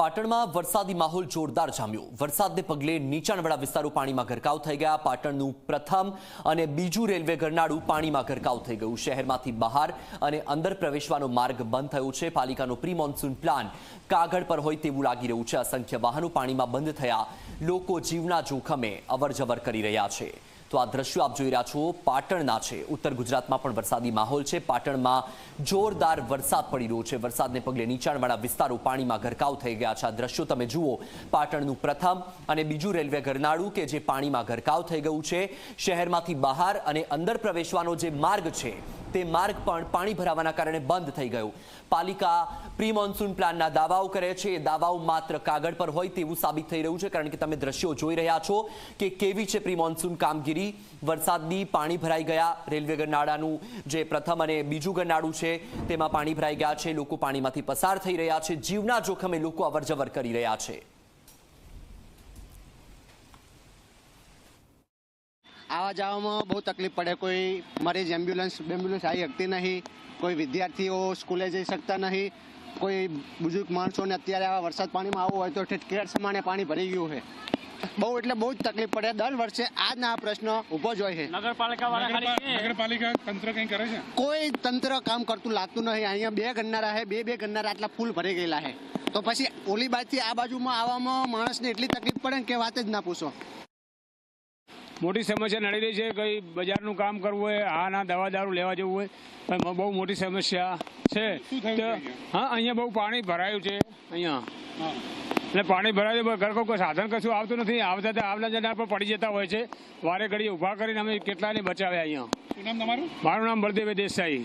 પાટણમાં વરસાદી માહોલ જોરદાર જામ્યો। વરસાદને પગલે નીચાણવાળા વિસ્તારો પાણીમાં ગરકાવ થઈ ગયા। પાટણનું પ્રથમ અને બીજું રેલવે ગરનાળું પાણીમાં ગરકાવ થઈ ગયું। શહેરમાંથી બહાર અને અંદર પ્રવેશવાનો માર્ગ બંધ થયો છે। પાલિકાનો પ્રી મોન્સૂન પ્લાન કાગળ પર હોય તેવું લાગી રહ્યું છે। અસંખ્ય વાહનો પાણીમાં બંધ થયા। લોકો જીવના જોખમે અવરજવર કરી રહ્યા છે। તો આ દ્રશ્યો આપ જોઈ રહ્યા છો પાટણના છે। ઉત્તર ગુજરાતમાં પણ વરસાદી માહોલ છે। પાટણમાં જોરદાર વરસાદ પડી રહ્યો છે। વરસાદને પગલે નીચાણવાળા વિસ્તારો પાણીમાં ગરકાવ થઈ ગયા છે। આ દ્રશ્યો તમે જુઓ, પાટણનું પ્રથમ અને બીજું રેલવે ગરનાળું કે જે પાણીમાં ગરકાવ થઈ ગયું છે। શહેરમાંથી બહાર અને અંદર પ્રવેશવાનો જે માર્ગ છે તે માર્ગ પણ પાણી ભરાવાના કારણે બંધ થઈ ગયો। પાલિકા પ્રી મોન્સૂન પ્લાનના દાવાઓ કરે છે। એ દાવાઓ માત્ર કાગળ પર હોય તેવું સાબિત થઈ રહ્યું છે, કારણ કે તમે દ્રશ્યો જોઈ રહ્યા છો કે કેવી છે પ્રી મોન્સૂન કામગીરી। વરસાદની પાણી ભરાઈ ગયા। રેલવે ગરનાળાનું જે પ્રથમ અને બીજું ગરનાળું છે તેમાં પાણી ભરાઈ ગયા છે। લોકો પાણીમાંથી પસાર થઈ રહ્યા છે। જીવના જોખમે લોકો અવરજવર કરી રહ્યા છે। आवा जावा में बहुत तकलीफ पड़े। कोई मरीज एम्ब्युलन्स आई सकती नहीं, कोई विद्यार्थीओ स्कूले जई सकता नहीं, कोई बुजुर्ग माणसों ने अत्यारे आवा वरसाद पानी में आववुं होय तो केर समाने पानी भरी गयुं है। बहु एटले बहुत तकलीफ पड़े। दर वर्षे आज ना प्रश्न उभो ज होय है। नगरपालिका तंत्र कई करे छे? कोई तंत्र काम करतुं लागतुं नहीं। अहींया बे गन्नारा है, बे गन्नारा आटला फूल भरी गयेला है, तो पछी ओली बाजुथी आ बाजुमां आववामां माणसने एटली तकलीफ पड़े के वात ज ना पूछो। मोटी समस्या नड़ी रही है। कई बजारનું કામ કરવું હોય, આના દવા દારૂ લેવા જવું હોય, પણ બહુ મોટી સમસ્યા છે। હા, અહીંયા બહુ પાણી ભરાયું છે। અહીંયા એટલે પાણી ભરાયું, ઘર કોઈ સાધન કશું આવતું નથી। આવતા જતા પર પડી જતા હોય છે। વારે ઘડી ઊભા કરીને અમે કેટલાને બચાવ્યા। અહીંયા શું નામ તમારું? મારું નામ બળદેવ દેસાઈ।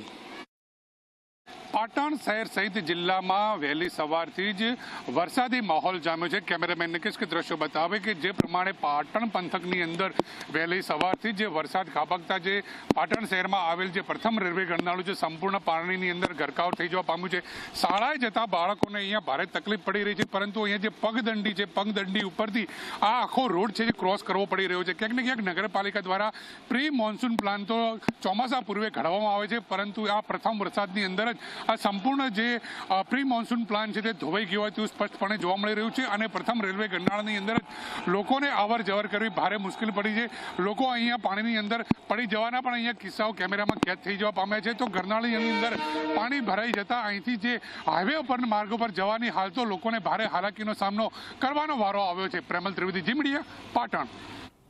પાટણ શહેર સહિત જિલ્લામાં વહેલી સવારથી જ વરસાદી માહોલ જામ્યો છે। કેમેરામેન નિકેશ કે દ્રશ્યો બતાવે કે જે પ્રમાણે પાટણ પંથકની અંદર વહેલી સવારથી જે વરસાદ ખાબકતા જે પાટણ શહેરમાં આવેલ જે પ્રથમ રેલવે ગરનાળું છે સંપૂર્ણ પાણીની અંદર ગરકાવ થઈ જવા પામ્યું છે। શાળાએ જતા બાળકોને અહીંયા ભારે તકલીફ પડી રહી છે, પરંતુ અહીંયા જે પગદંડી છે, પગદંડી ઉપરથી આ આખો રોડ છે જે ક્રોસ કરવો પડી રહ્યો છે। ક્યાંક ને ક્યાંક નગરપાલિકા દ્વારા પ્રી મોન્સૂન પ્લાન તો ચોમાસા પૂર્વે ઘડવામાં આવે છે, પરંતુ આ પ્રથમ વરસાદની અંદર જ આ સંપૂર્ણ જે પ્રી મોન્સૂન પ્લાન છે તે ધોવાઈ ગયો હોય તેવું સ્પષ્ટપણે જોવા મળી રહ્યું છે। અને પ્રથમ રેલવે ગરનાળાની અંદર જ લોકોને અવર જવર કરવી ભારે મુશ્કેલ પડી છે। લોકો અહીંયા પાણીની અંદર પડી જવાના પણ અહીંયા કિસ્સાઓ કેમેરામાં કેદ થઈ જવા પામ્યા છે। તો ગરનાળાની અંદર પાણી ભરાઈ જતા અહીંથી જે હાઈવે ઉપર માર્ગ પર જવાની હાલ તો લોકોને ભારે હાલાકીનો સામનો કરવાનો વારો આવ્યો છે। પ્રેમલ ત્રિવેદી, જી મીડિયા, પાટણ।